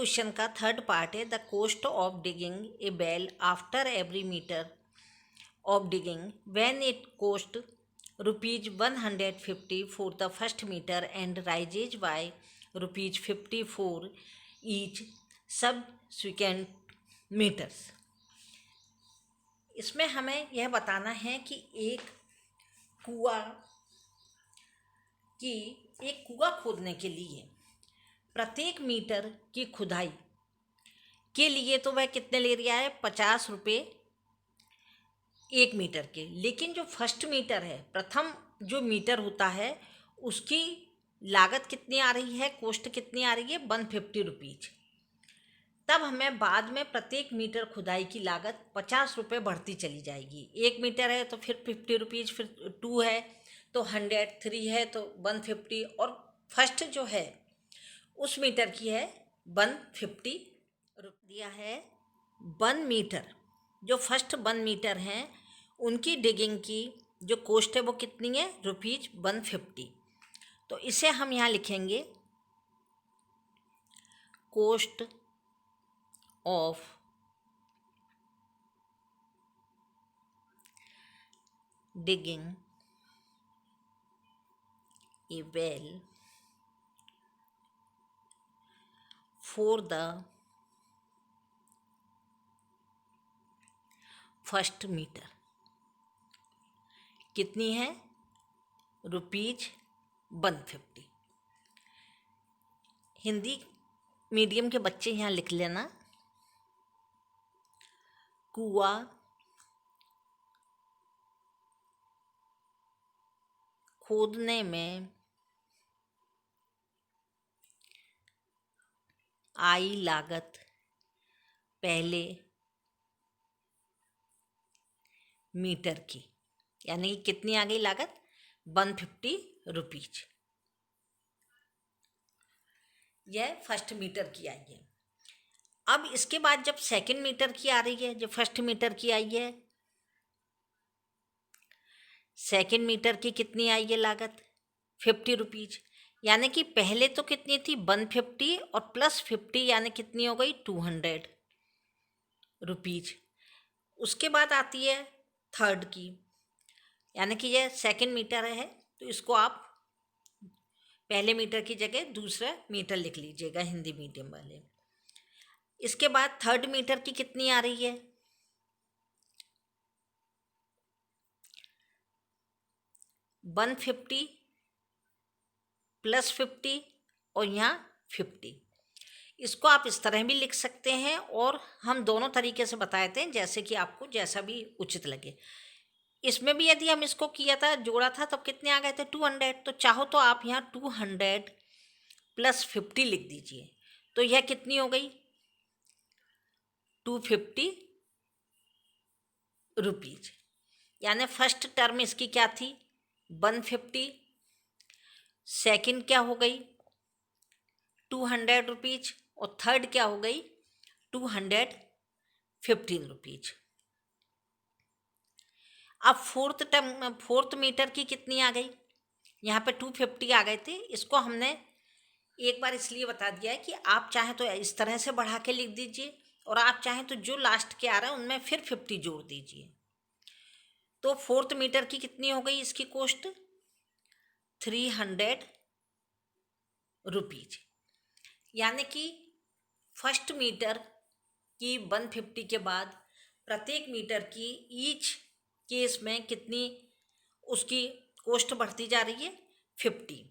Question का third part है the cost of digging a well after every metre of digging when it cost ₹150 for the first metre and raises by ₹54 each subsequent metres. इसमें हमें यह बताना है कि एक कुआं खोदने के लिए प्रत्येक मीटर की खुदाई के लिए तो वह कितने ले रहा है, 50 रुपये 1 मीटर के। लेकिन जो फर्स्ट मीटर है, प्रथम जो मीटर होता है, उसकी लागत कितनी आ रही है, कॉस्ट कितनी आ रही है, 150 रुपीज। तब हमें बाद में प्रत्येक मीटर खुदाई की लागत 50 रुपये बढ़ती चली जाएगी। 1 मीटर है तो फिर 50 रुपीज़, फिर 2 है तो 100, 3 है तो 150, और फर्स्ट जो है उस मीटर की है 150 दिया है। 1 मीटर, जो फर्स्ट 1 मीटर हैं उनकी डिगिंग की जो कॉस्ट है वो कितनी है, ₹150। तो इसे हम यहाँ लिखेंगे cost of digging a well for the first meter कितनी है, ₹150। हिंदी मीडियम के बच्चे यहाँ लिख लेना, कुआं खोदने में आई लागत पहले मीटर की, यानी कि कितनी आ गई लागत, 150 रुपीज। यह फर्स्ट मीटर की आई है। अब इसके बाद जब सेकंड मीटर की आ रही है, जो फर्स्ट मीटर की आई है, सेकंड मीटर की कितनी आई है लागत, 50 रुपीज। यानी कि पहले तो कितनी थी, 150 और प्लस 50 यानी कितनी हो गई, 200 रुपीज। उसके बाद आती है थर्ड की, यानी कि यह सेकंड मीटर है तो इसको आप पहले मीटर की जगह दूसरा मीटर लिख लीजिएगा, हिंदी मीडियम वाले। इसके बाद थर्ड मीटर की कितनी आ रही है, 150 प्लस 50 और यहाँ 50। इसको आप इस तरह भी लिख सकते हैं और हम दोनों तरीके से बताए थे, जैसे कि आपको जैसा भी उचित लगे। इसमें भी यदि हम इसको किया था, जोड़ा था, तब कितने आ गए थे, 200। तो चाहो तो आप यहाँ 200 प्लस 50 लिख दीजिए, तो यह कितनी हो गई, 250 रुपीज। यानी फर्स्ट टर्म इसकी क्या थी, 150, सेकंड क्या हो गई, 200 रुपीज, और थर्ड क्या हो गई, 215 रुपीज। अब फोर्थ मीटर की कितनी आ गई, यहाँ पे 250 आ गए थे। इसको हमने एक बार इसलिए बता दिया है कि आप चाहें तो इस तरह से बढ़ा के लिख दीजिए, और आप चाहें तो जो लास्ट के आ रहा है उनमें फिर 50 जोड़ दीजिए। तो फोर्थ मीटर की कितनी हो गई, इसकी कॉस्ट 300 रुपीज। यानी कि फर्स्ट मीटर की 150 के बाद प्रत्येक मीटर की ईच केस में कितनी उसकी कॉस्ट बढ़ती जा रही है, 50।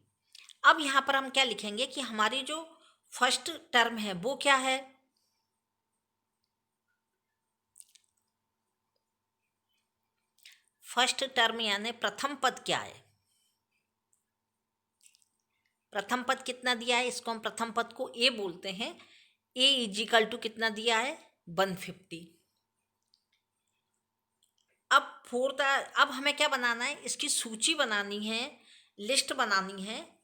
अब यहाँ पर हम क्या लिखेंगे कि हमारी जो फर्स्ट टर्म है वो क्या है, फर्स्ट टर्म यानी प्रथम पद क्या है, प्रथम पद कितना दिया है, इसको हम प्रथम पद को ए बोलते हैं। ए इजिकल टू कितना दिया है, 150। अब हमें क्या बनाना है, इसकी सूची बनानी है, लिस्ट बनानी है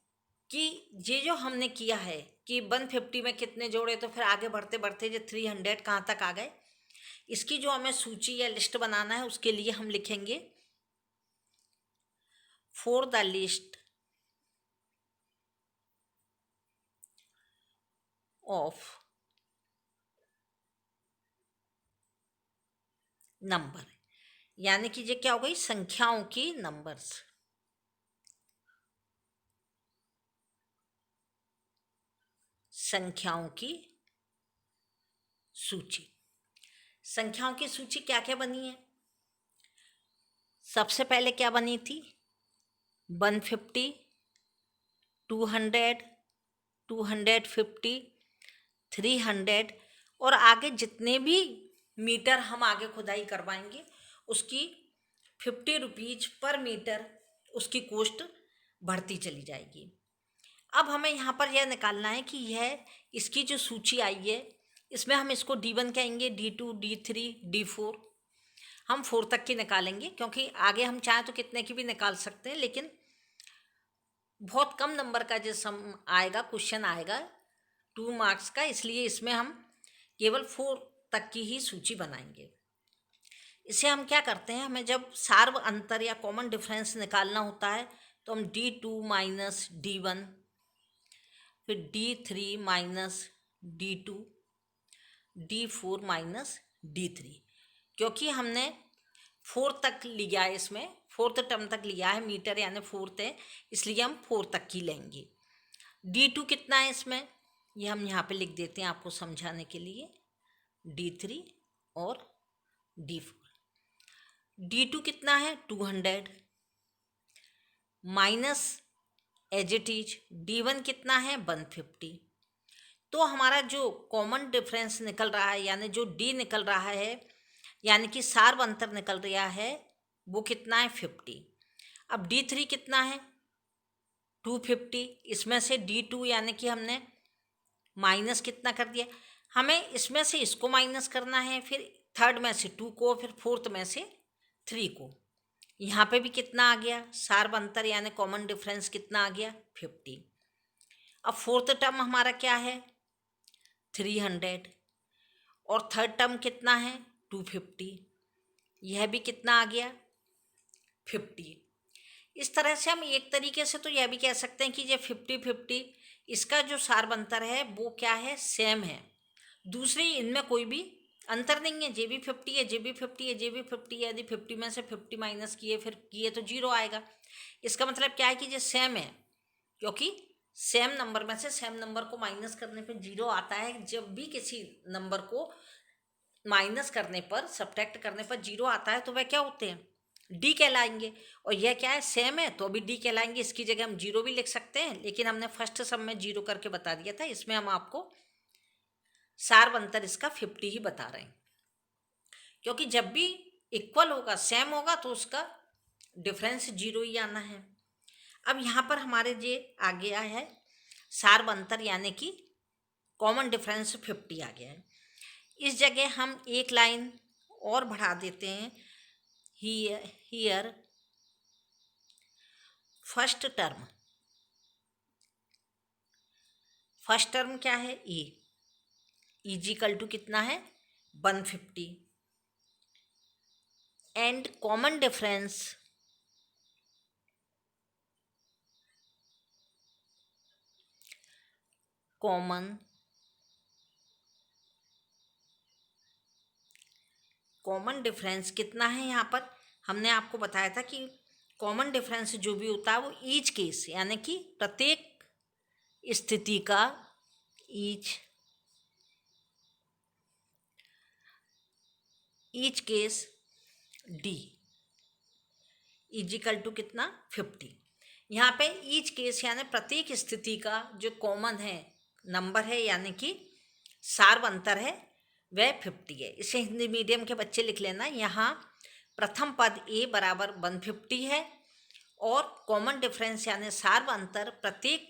कि ये जो हमने किया है कि 150 में कितने जोड़े, तो फिर आगे बढ़ते बढ़ते जो 300 कहाँ तक आ गए, इसकी जो हमें सूची या लिस्ट बनाना है, उसके लिए हम लिखेंगे for the list of number, यानी कि ये क्या हो गई, संख्याओं की नंबर्स। संख्याओं की सूची। संख्याओं की सूची क्या क्या बनी है? सबसे पहले क्या बनी थी? 150, 200, 250, 300, और आगे जितने भी मीटर हम आगे खुदाई करवाएंगे उसकी 50 रुपीज पर मीटर उसकी कॉस्ट बढ़ती चली जाएगी। अब हमें यहाँ पर यह निकालना है कि यह इसकी जो सूची आई है इसमें हम इसको D1 कहेंगे, D2, D3, D4, हम 4 तक की निकालेंगे, क्योंकि आगे हम चाहें तो कितने की भी निकाल सकते हैं, लेकिन बहुत कम नंबर का जो सम आएगा, क्वेश्चन आएगा 2 मार्क्स का, इसलिए इसमें हम केवल 4 तक की ही सूची बनाएंगे। इसे हम क्या करते हैं, हमें जब सार्व अंतर या कॉमन डिफरेंस निकालना होता है तो हम D2 माइनस D1, फिर D3 minus D2, D4 minus D3, क्योंकि हमने 4 तक लिया है, इसमें 4th टर्म तक लिया है, मीटर यानी 4th है, इसलिए हम 4 तक की लेंगे। D2 कितना है इसमें, ये हम यहाँ पे लिख देते हैं आपको समझाने के लिए, D3 और D4। D2 कितना है 200 minus as it is D1 कितना है 150। तो हमारा जो कॉमन डिफरेंस निकल रहा है, यानी जो D निकल रहा है, यानी कि सार्व अंतर निकल रहा है, वो कितना है 50। अब D3 कितना है 250, इसमें से D2 यानी कि हमने माइनस कितना कर दिया, हमें इसमें से इसको माइनस करना है, फिर थर्ड में से 2 को, फिर फोर्थ में से 3 को। यहाँ पे भी कितना आ गया, सार्व अंतर यानी कॉमन डिफरेंस कितना आ गया 50। अब फोर्थ टर्म हमारा क्या है 300, और थर्ड टर्म कितना है 250, यह भी कितना आ गया 50। इस तरह से हम एक तरीके से तो यह भी कह सकते हैं कि ये 50-50 इसका जो सार्व अंतर है वो क्या है, सेम है, दूसरी इनमें कोई भी अंतर नहीं है। जे भी 50 है, जे भी 50 है, जे भी 50 है, यदि 50 में से 50 माइनस किए फिर किए तो 0 आएगा। इसका मतलब क्या है कि ये सेम है, क्योंकि सेम नंबर में से सेम नंबर को माइनस करने पर 0 आता है। जब भी किसी नंबर को माइनस करने पर, सब्ट्रैक्ट करने पर 0 आता है तो वह क्या होते हैं, डी कहलाएंगे। और यह क्या है, सेम है, तो अभी डी कहलाएंगे। इसकी जगह हम 0 भी लिख सकते हैं, लेकिन हमने फर्स्ट सम में 0 करके बता दिया था, इसमें हम आपको सार्व अंतर इसका 50 ही बता रहे हैं, क्योंकि जब भी इक्वल होगा, सेम होगा, तो उसका डिफरेंस 0 ही आना है। अब यहाँ पर हमारे जे आ गया है सार्व अंतर यानी कि कॉमन डिफरेंस 50 आ गया है। इस जगह हम एक लाइन और बढ़ा देते हैं, here first term, first term क्या है ए, इजिकल टू कितना है 150, and common difference common difference कितना है। यहाँ पर हमने आपको बताया था कि कॉमन डिफरेंस जो भी होता है वो ईच केस यानी कि प्रत्येक स्थिति का, each case D is equal to कितना 50। यहाँ पे ईच केस यानी प्रत्येक स्थिति का जो कॉमन है नंबर है, यानी कि सार्व अंतर है, वह 50 है। इसे हिंदी मीडियम के बच्चे लिख लेना। यहाँ प्रथम पद ए बराबर 150 है, और कॉमन डिफरेंस यानी सार्व अंतर प्रत्येक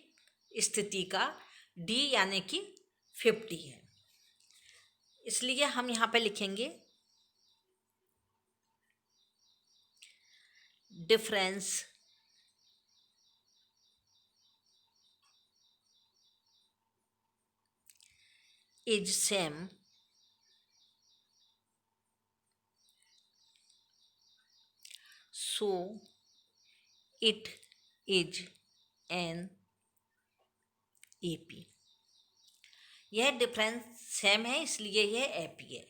स्थिति का डी यानी कि 50 है। इसलिए हम यहाँ पे लिखेंगे difference is same so it is an AP। यह डिफरेंस सेम है इसलिए यह AP है,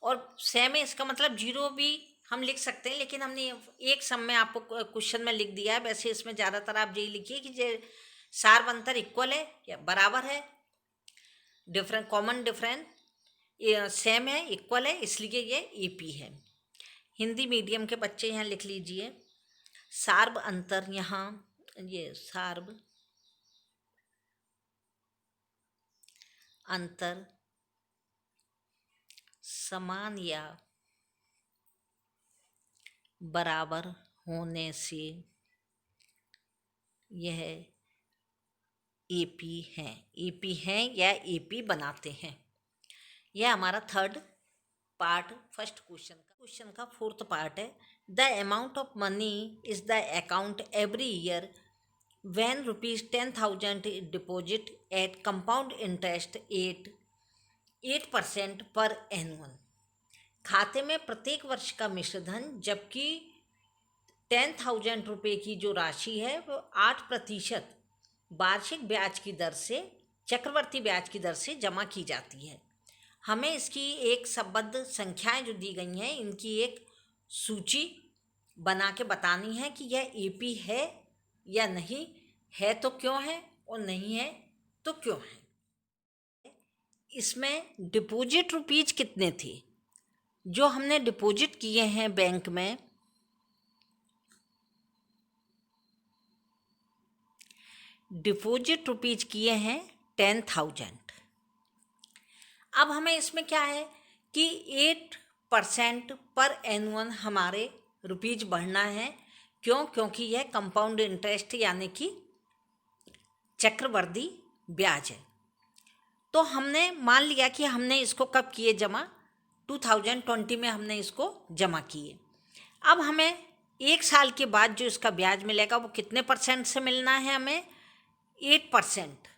और सेम है इसका मतलब जीरो भी हम लिख सकते हैं, लेकिन हमने एक सम में आपको क्वेश्चन में लिख दिया है। वैसे इसमें ज़्यादातर आप यही लिखिए कि जो सार्व अंतर इक्वल है या बराबर है, डिफरेंट कॉमन डिफरेंट सेम है, इक्वल है, इसलिए ये AP है। हिंदी मीडियम के बच्चे यहाँ लिख लीजिए सार्व अंतर, यहाँ ये सार्व अंतर समान या बराबर होने से यह AP है, AP हैं या AP बनाते हैं। यह हमारा थर्ड पार्ट फर्स्ट क्वेश्चन का फोर्थ पार्ट है। The amount of money is the account every year when ₹10,000 deposit at compound interest 8% पर एनुअल। खाते में प्रत्येक वर्ष का मिश्रधन, जबकि 10,000 रुपये की जो राशि है वो 8% वार्षिक ब्याज की दर से, चक्रवर्ती ब्याज की दर से जमा की जाती है। हमें इसकी एक संबद्ध संख्याएं जो दी गई हैं इनकी एक सूची बना के बतानी है कि यह AP है या नहीं है, तो क्यों है, और नहीं है तो क्यों है। इसमें डिपॉजिट रुपीज कितने थे जो हमने डिपॉजिट किए हैं बैंक में, डिपॉजिट रुपीज किए हैं 10,000। अब हमें इसमें क्या है कि 8% पर एनुअल हमारे रुपीज बढ़ना है। क्यों? क्योंकि यह कंपाउंड इंटरेस्ट यानी कि चक्रवर्ती ब्याज है। तो हमने मान लिया कि हमने इसको कब किए जमा, 2020 में हमने इसको जमा किए। अब हमें एक साल के बाद जो इसका ब्याज मिलेगा वो कितने % से मिलना है, हमें 8%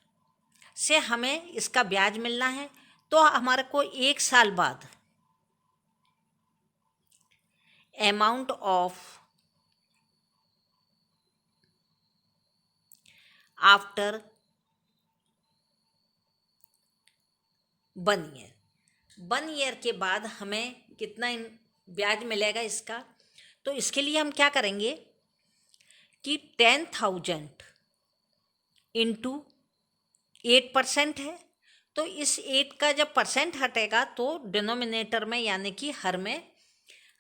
से हमें इसका ब्याज मिलना है। तो हमारे को एक साल बाद अमाउंट ऑफ आफ्टर 1 ईयर के बाद हमें कितना ब्याज मिलेगा इसका। तो इसके लिए हम क्या करेंगे कि 10,000 इंटू 8% है, तो इस 8 का जब % हटेगा तो डिनोमिनेटर में यानी कि हर में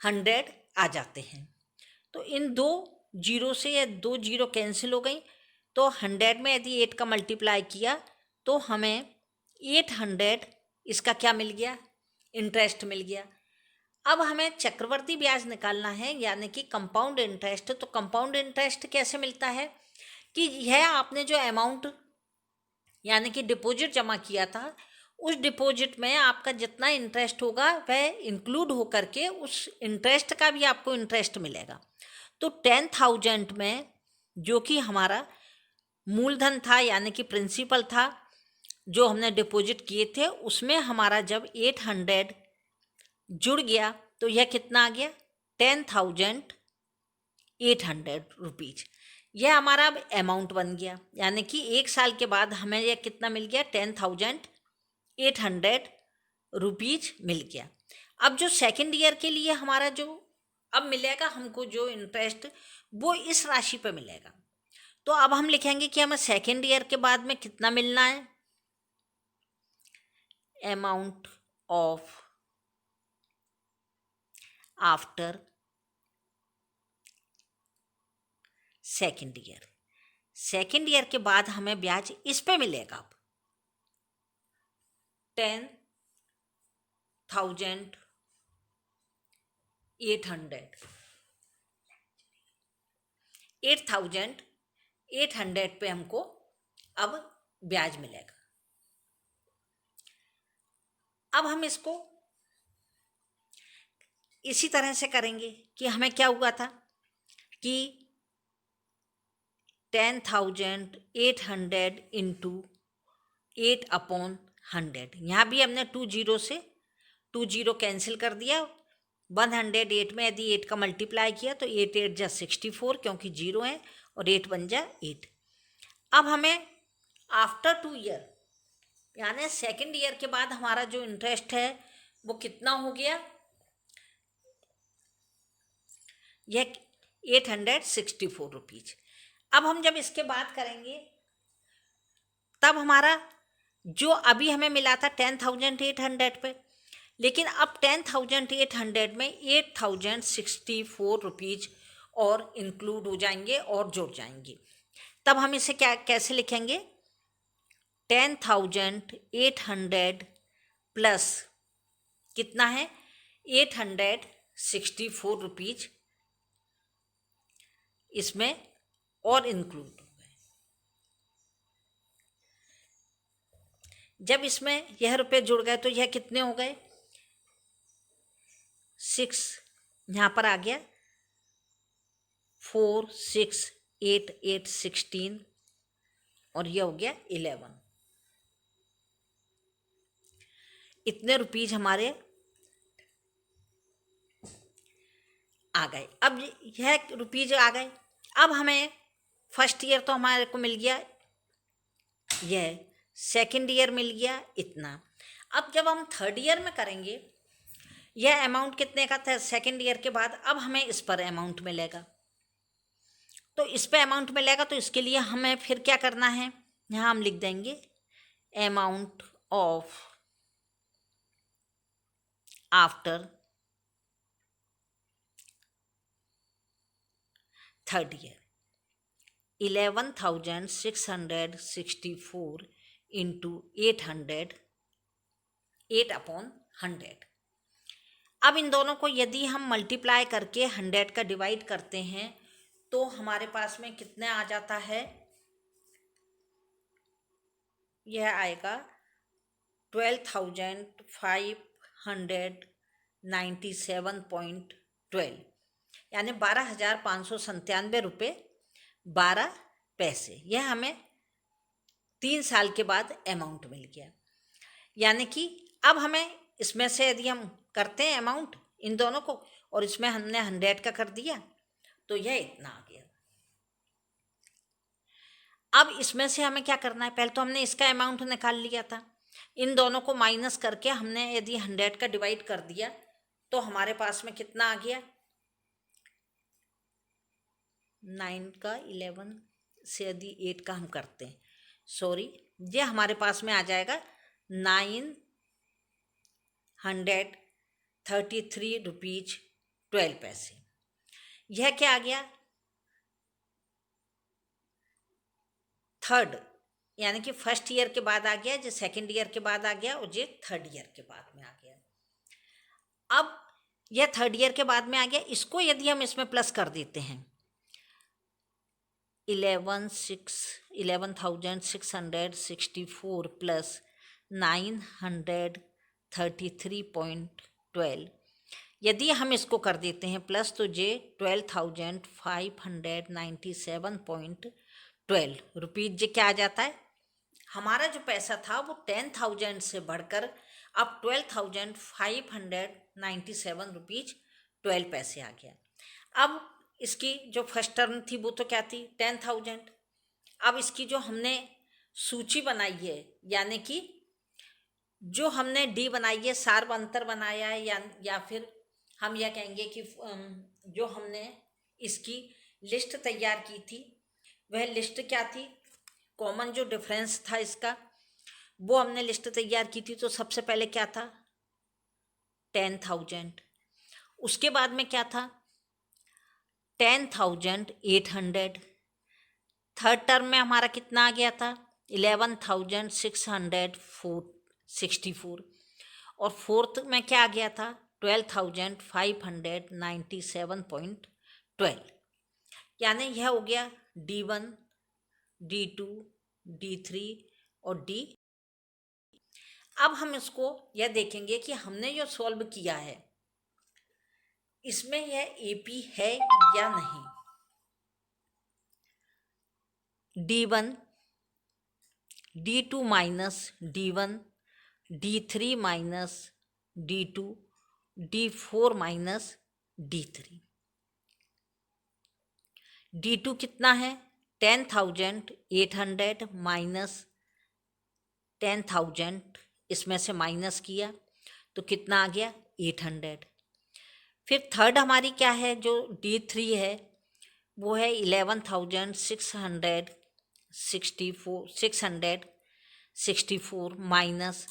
100 आ जाते हैं। तो इन दो जीरो से या 2 जीरो कैंसिल हो गई, तो 100 में यदि 8 का मल्टीप्लाई किया तो हमें 800 इसका क्या मिल गया, इंटरेस्ट मिल गया। अब हमें चक्रवर्ती ब्याज निकालना है यानी कि कंपाउंड इंटरेस्ट। तो कंपाउंड इंटरेस्ट कैसे मिलता है कि यह आपने जो अमाउंट यानी कि डिपॉजिट जमा किया था, उस डिपॉजिट में आपका जितना इंटरेस्ट होगा वह इंक्लूड होकर के उस इंटरेस्ट का भी आपको इंटरेस्ट मिलेगा। तो 10,000 में जो कि हमारा मूलधन था यानी कि प्रिंसिपल था जो हमने डिपॉजिट किए थे, उसमें हमारा जब 800 जुड़ गया तो यह कितना आ गया, 10,800 रुपीज। यह हमारा अब अमाउंट बन गया, यानी कि एक साल के बाद हमें यह कितना मिल गया, 10,800 रुपीज मिल गया। अब जो सेकेंड ईयर के लिए हमारा जो अब मिलेगा हमको जो इंटरेस्ट, वो इस राशि पे मिलेगा। तो अब हम लिखेंगे कि हमें सेकेंड ईयर के बाद में कितना मिलना है, amount of after second year. Second year के बाद हमें ब्याज इस पे मिलेगा अब 8,800 पे हमको अब ब्याज मिलेगा। अब हम इसको इसी तरह से करेंगे कि हमें क्या हुआ था कि 10,800 इंटू 8/100, यहाँ भी हमने 2 जीरो से 2 जीरो कैंसिल कर दिया। 108 में यदि 8 का मल्टीप्लाई किया तो 8 8 जा 64 क्योंकि जीरो है, और 8 1 जा 8। अब हमें आफ्टर 2 ईयर यानी सेकेंड ईयर के बाद हमारा जो इंटरेस्ट है वो कितना हो गया, यह 864 रुपीज। अब हम जब इसके बात करेंगे तब हमारा जो अभी हमें मिला था 10,800 पे, लेकिन अब 10,800 में 8,064 रुपीज और इंक्लूड हो जाएंगे और जुड़ जाएंगे। तब हम इसे क्या कैसे लिखेंगे, 10,800 प्लस कितना है 864 रुपीज इसमें और इंक्लूड हो गए। जब इसमें यह रुपये जुड़ गए तो यह कितने हो गए, 6 यहाँ पर आ गया, 4 6 8 8 16 और यह हो गया 11। इतने रुपीज हमारे आ गए। अब यह रुपीज आ गए, अब हमें फर्स्ट ईयर तो हमारे को मिल गया, यह सेकंड ईयर मिल गया इतना। अब जब हम थर्ड ईयर में करेंगे, यह अमाउंट कितने का था सेकंड ईयर के बाद, अब हमें इस पर अमाउंट मिलेगा। तो इस पे अमाउंट मिलेगा तो इसके लिए हमें फिर क्या करना है, यहाँ हम लिख देंगे amount of after third year 11,664 into 800 8/100। अब इन दोनों को यदि हम मल्टीप्लाई करके 100 का डिवाइड करते हैं तो हमारे पास में कितने आ जाता है, यह आएगा 12,597.12 यानी 12,597 रुपये 12 पैसे। यह हमें 3 साल के बाद अमाउंट मिल गया। यानी कि अब हमें इसमें से यदि हम करते हैं अमाउंट इन दोनों को और इसमें हमने 100 का कर दिया तो यह इतना आ गया। अब इसमें से हमें क्या करना है, पहले तो हमने इसका अमाउंट निकाल लिया था, इन दोनों को माइनस करके हमने यदि 100 का डिवाइड कर दिया तो हमारे पास में कितना आ गया, 9 का 11 से यदि 8 का हम करते हैं, सॉरी ये हमारे पास में आ जाएगा 933 रुपीज 12 पैसे। यह क्या आ गया, थर्ड यानी कि फर्स्ट ईयर के बाद आ गया, जो सेकंड ईयर के बाद आ गया और ये थर्ड ईयर के बाद में आ गया। अब यह थर्ड ईयर के बाद में आ गया, इसको यदि हम इसमें प्लस कर देते हैं 11,664 प्लस 933.12 यदि हम इसको कर देते हैं प्लस तो ये 12,597.12 रुपीज जे क्या आ जाता है, हमारा जो पैसा था वो 10,000 से बढ़कर अब 12,597 रुपीज 12 पैसे आ गया। अब इसकी जो फर्स्ट टर्म थी वो तो क्या थी 10,000। अब इसकी जो हमने सूची बनाई है यानी कि जो हमने डी बनाई है, सार्वअंतर बनाया है या फिर हम यह कहेंगे कि जो हमने इसकी लिस्ट तैयार की थी वह लिस्ट क्या थी, कॉमन जो डिफरेंस था इसका वो हमने लिस्ट तैयार की थी। तो सबसे पहले क्या था 10,000, उसके बाद में क्या था 10,800, थर्ड टर्म में हमारा कितना आ गया था 11,664 और फोर्थ में क्या आ गया था 12,597.12 यानी यह हो गया D1 D2 D3 और D। अब हम इसको यह देखेंगे कि हमने जो सॉल्व किया है इसमें यह AP है या नहीं। D1 D2 minus D1 D3 minus D2 D4 minus D3। D2 कितना है 10,800 माइनस 10,000 इसमें से माइनस किया तो कितना आ गया 800। फिर थर्ड हमारी क्या है जो D3 है वो है 11,664 माइनस,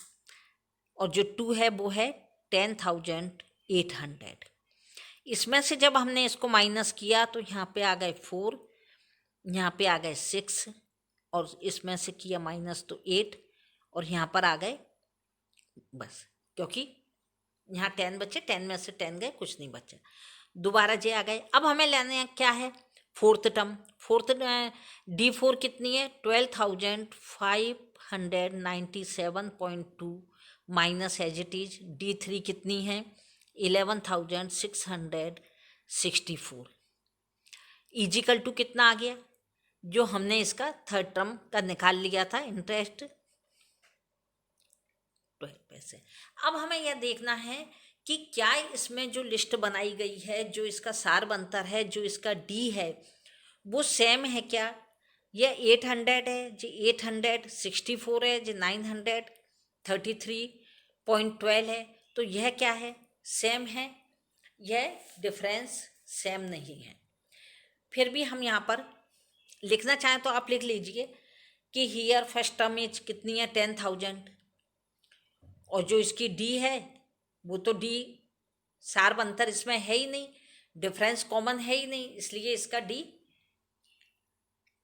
और जो 2 है वो है 10,800। इसमें से जब हमने इसको माइनस किया तो यहाँ पे आ गए 4, यहाँ पे आ गए 6, और इसमें से किया माइनस तो 8, और यहाँ पर आ गए बस, क्योंकि यहाँ 10 बचे, 10 में से 10 गए, कुछ नहीं बचा, दोबारा जे आ गए। अब हमें लेने क्या है फोर्थ टर्म। फोर्थ D4 कितनी है 12,597.2 minus as it is. D3 कितनी है 11,664 इजिकल टू कितना आ गया जो हमने इसका थर्ड टर्म का निकाल लिया था, इंटरेस्ट 12 पैसे। अब हमें यह देखना है कि क्या इसमें जो लिस्ट बनाई गई है, जो इसका सार बनतर है, जो इसका डी है वो सेम है क्या। यह 800 है जी, 864 है जी, 933.12 है, तो यह क्या है सेम है, यह डिफरेंस सेम नहीं है। फिर भी हम यहाँ पर लिखना चाहें तो आप लिख लीजिए कि हियर फर्स्ट टर्म इज कितनी है 10,000, और जो इसकी डी है वो तो डी सार अंतर इसमें है ही नहीं, डिफरेंस कॉमन है ही नहीं, इसलिए इसका डी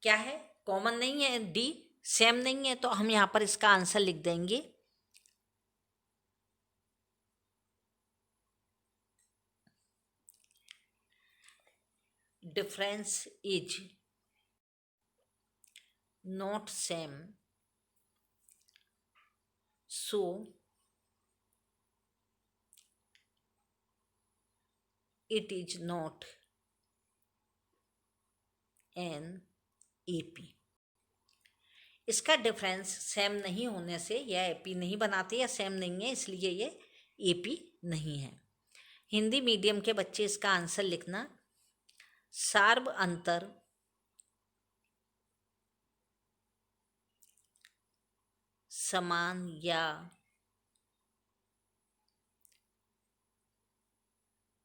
क्या है कॉमन नहीं है, डी सेम नहीं है, तो हम यहाँ पर इसका आंसर लिख देंगे difference is not same, so it is not an AP। इसका डिफरेंस सेम नहीं होने से यह AP नहीं बनाते या सेम नहीं है, इसलिए ये AP नहीं है। हिंदी मीडियम के बच्चे इसका आंसर लिखना, सार्व अंतर समान या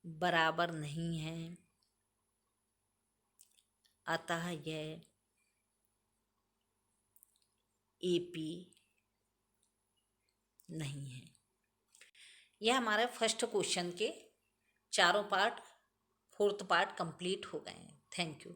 बराबर नहीं है, अतः यह AP नहीं है। यह हमारे फर्स्ट क्वेश्चन के चारों पार्ट, फोर्थ पार्ट कंप्लीट हो गए हैं। Thank you.